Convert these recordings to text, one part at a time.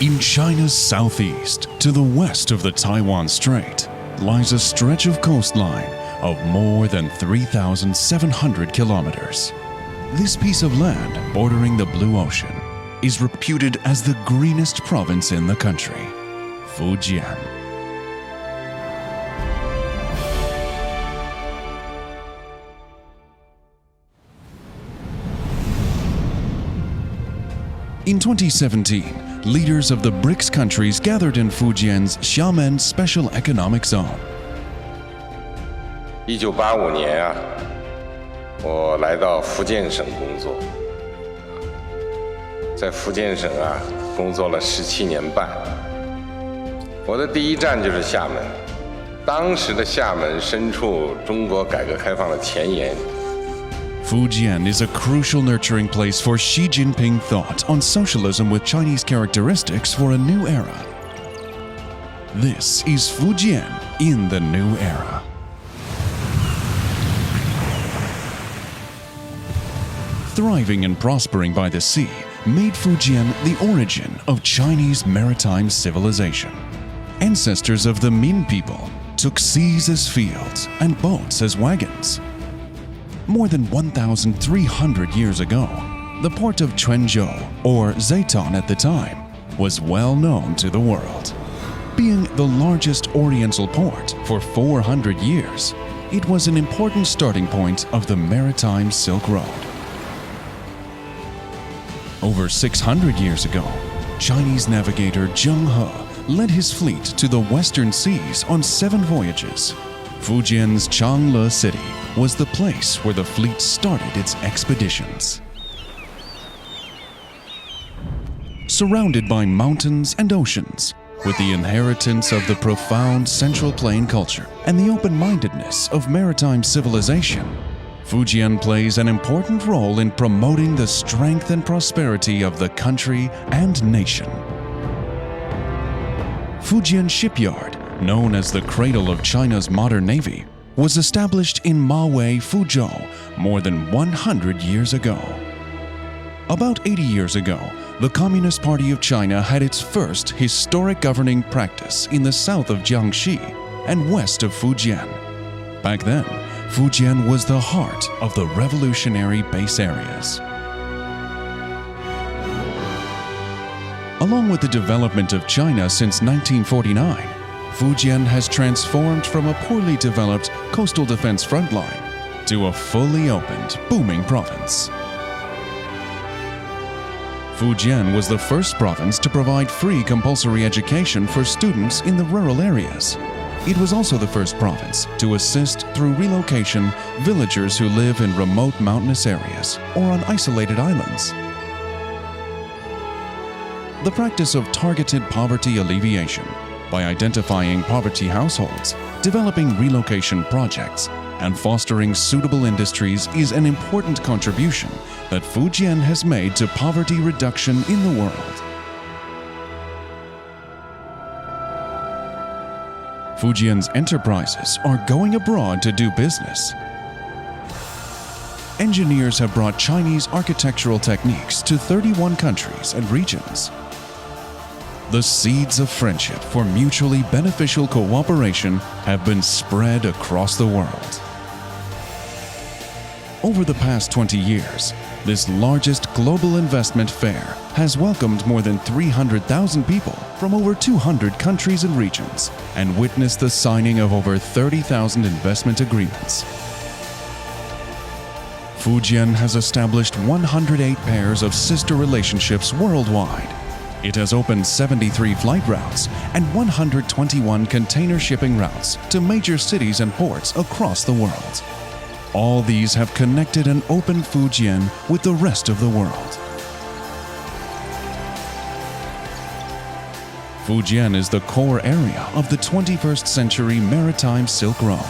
In China's southeast, to the west of the Taiwan Strait, lies a stretch of coastline of more than 3,700 kilometers. This piece of land bordering the Blue Ocean is reputed as the greenest province in the country, Fujian. In 2017, leaders of the BRICS countries gathered in Fujian's Xiamen Special Economic Zone. 1985年啊，我来到福建省工作，在福建省啊工作了17年半。我的第一站就是厦门，当时的厦门身处中国改革开放的前沿。 Fujian is a crucial nurturing place for Xi Jinping thought on socialism with Chinese characteristics for a new era. This is Fujian in the new era. Thriving and prospering by the sea made Fujian the origin of Chinese maritime civilization. Ancestors of the Min people took seas as fields and boats as wagons. More than 1,300 years ago, the port of Quanzhou, or Zaitan at the time, was well known to the world. Being the largest oriental port for 400 years, it was an important starting point of the maritime Silk Road. Over 600 years ago, Chinese navigator Zheng He led his fleet to the western seas on 7 voyages. Fujian's Changle city was the place where the fleet started its expeditions. Surrounded by mountains and oceans, with the inheritance of the profound Central Plain culture and the open-mindedness of maritime civilization, Fujian plays an important role in promoting the strength and prosperity of the country and nation. Fujian Shipyard, known as the cradle of China's modern navy, was established in Maowei, Fuzhou, more than 100 years ago. About 80 years ago, the Communist Party of China had its first historic governing practice in the south of Jiangxi and west of Fujian. Back then, Fujian was the heart of the revolutionary base areas. Along with the development of China since 1949, Fujian has transformed from a poorly developed coastal defense frontline to a fully opened, booming province. Fujian was the first province to provide free compulsory education for students in the rural areas. It was also the first province to assist through relocation villagers who live in remote mountainous areas or on isolated islands. The practice of targeted poverty alleviation by identifying poverty households, developing relocation projects, and fostering suitable industries is an important contribution that Fujian has made to poverty reduction in the world. Fujian's enterprises are going abroad to do business. Engineers have brought Chinese architectural techniques to 31 countries and regions. The seeds of friendship for mutually beneficial cooperation have been spread across the world. Over the past 20 years, this largest global investment fair has welcomed more than 300,000 people from over 200 countries and regions and witnessed the signing of over 30,000 investment agreements. Fujian has established 108 pairs of sister relationships worldwide. It has opened 73 flight routes and 121 container shipping routes to major cities and ports across the world. All these have connected and opened Fujian with the rest of the world. Fujian is the core area of the 21st century maritime Silk Road.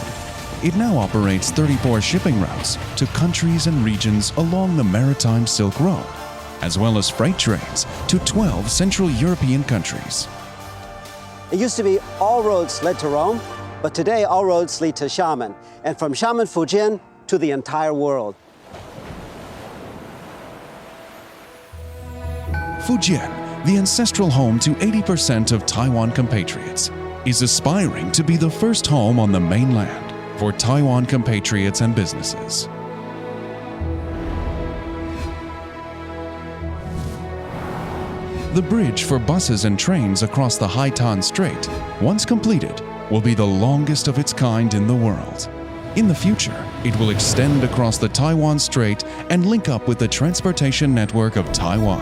It now operates 34 shipping routes to countries and regions along the maritime Silk Road, as well as freight trains to 12 Central European countries. It used to be all roads led to Rome, but today all roads lead to Xiamen, and from Xiamen, Fujian, to the entire world. Fujian the ancestral home to 80% of Taiwan compatriots, is aspiring to be the first home on the mainland for Taiwan compatriots and businesses. The bridge for buses and trains across the Haitan Strait, once completed, will be the longest of its kind in the world. In the future, it will extend across the Taiwan Strait and link up with the transportation network of Taiwan.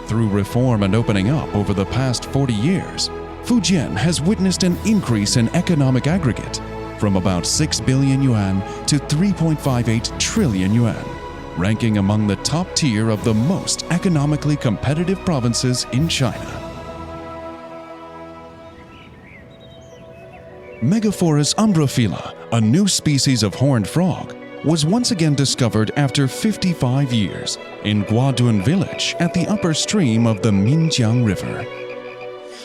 Through reform and opening up over the past 40 years, Fujian has witnessed an increase in economic aggregate from about 6 billion yuan to 3.58 trillion yuan, ranking among the top tier of the most economically competitive provinces in China. Megaphorus umbrophila, a new species of horned frog, was once again discovered after 55 years in Guadun village at the upper stream of the Minjiang River.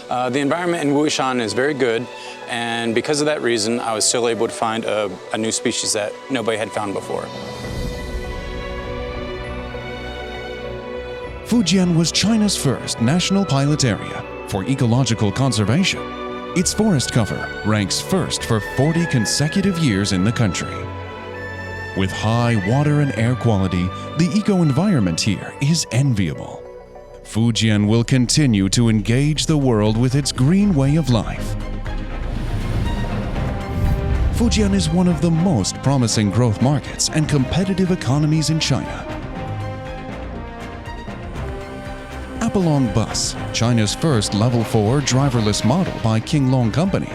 The environment in Wuishan is very good, and because of that reason, I was still able to find a new species that nobody had found before. Fujian was China's first national pilot area for ecological conservation. Its forest cover ranks first for 40 consecutive years in the country. With high water and air quality, the eco-environment here is enviable. Fujian will continue to engage the world with its green way of life. Fujian is one of the most promising growth markets and competitive economies in China. Apolong Bus, China's first Level 4 driverless model by King Long Company,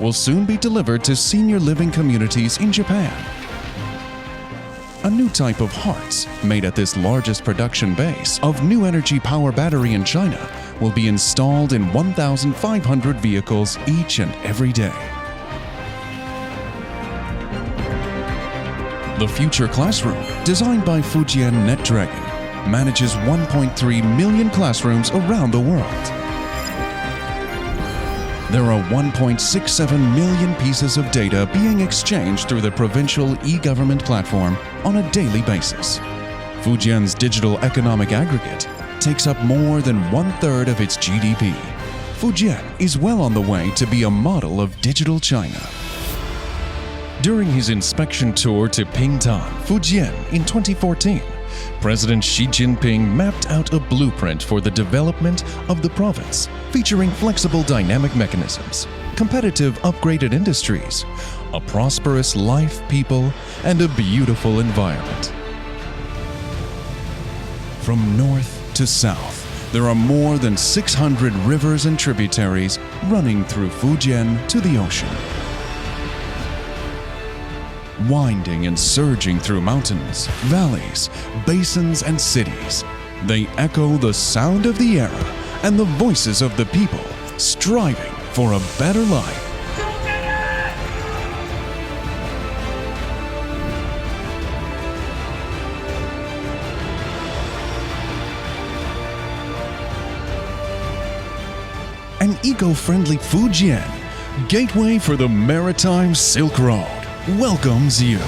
will soon be delivered to senior living communities in Japan. A new type of hearts, made at this largest production base of new energy power battery in China, will be installed in 1,500 vehicles each and every day. The future classroom, designed by Fujian NetDragon, manages 1.3 million classrooms around the world. There are 1.67 million pieces of data being exchanged through the provincial e-government platform on a daily basis. Fujian's digital economic aggregate takes up more than 1/3 of its GDP. Fujian is well on the way to be a model of digital China. During his inspection tour to Pingtan, Fujian in 2014, President Xi Jinping mapped out a blueprint for the development of the province, featuring flexible dynamic mechanisms, competitive upgraded industries, a prosperous life, people, and a beautiful environment. From north to south, there are more than 600 rivers and tributaries running through Fujian to the ocean. Winding and surging through mountains, valleys, basins, and cities, they echo the sound of the era and the voices of the people striving for a better life. An eco-friendly Fujian, gateway for the maritime Silk Road, welcomes you.